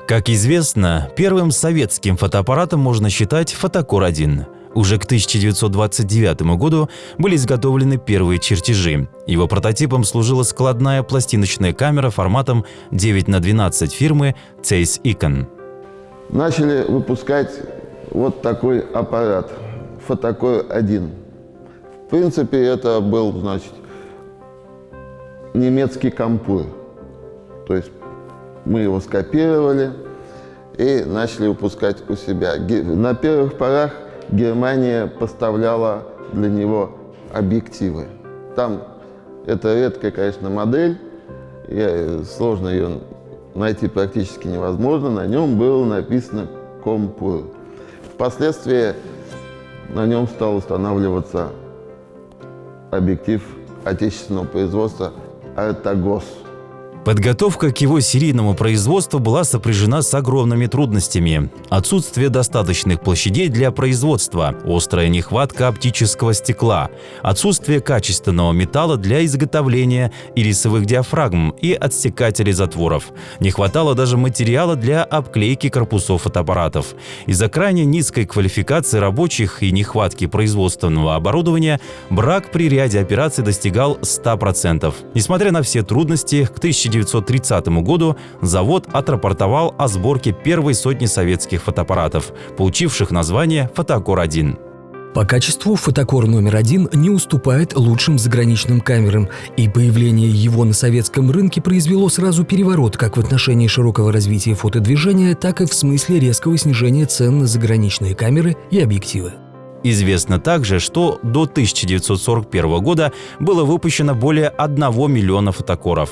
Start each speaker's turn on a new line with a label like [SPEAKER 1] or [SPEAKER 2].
[SPEAKER 1] Как известно, первым советским фотоаппаратом можно считать «Фотокор-1». Уже к 1929 году были изготовлены первые чертежи. Его прототипом служила складная пластиночная камера форматом 9×12 фирмы Zeiss Ikon.
[SPEAKER 2] Начали выпускать вот такой аппарат «Фотокор-1». В принципе, это был, немецкий компур. То есть мы его скопировали и начали выпускать у себя. На первых порах Германия поставляла для него объективы. Там это редкая, конечно, модель, сложно ее найти практически невозможно. На нем было написано «Компур». Впоследствии на нем стал устанавливаться объектив отечественного производства «Артагос».
[SPEAKER 1] Подготовка к его серийному производству была сопряжена с огромными трудностями. Отсутствие достаточных площадей для производства, острая нехватка оптического стекла, отсутствие качественного металла для изготовления ирисовых диафрагм и отсекателей затворов. Не хватало даже материала для обклейки корпусов фотоаппаратов. Из-за крайне низкой квалификации рабочих и нехватки производственного оборудования брак при ряде операций достигал 100%. Несмотря на все трудности, к 1930 году завод отрапортовал о сборке первой сотни советских фотоаппаратов, получивших название «Фотокор-1».
[SPEAKER 3] По качеству фотокор номер 1 не уступает лучшим заграничным камерам, и появление его на советском рынке произвело сразу переворот как в отношении широкого развития фотодвижения, так и в смысле резкого снижения цен на заграничные камеры и объективы.
[SPEAKER 1] Известно также, что до 1941 года было выпущено более 1 миллиона фотокоров.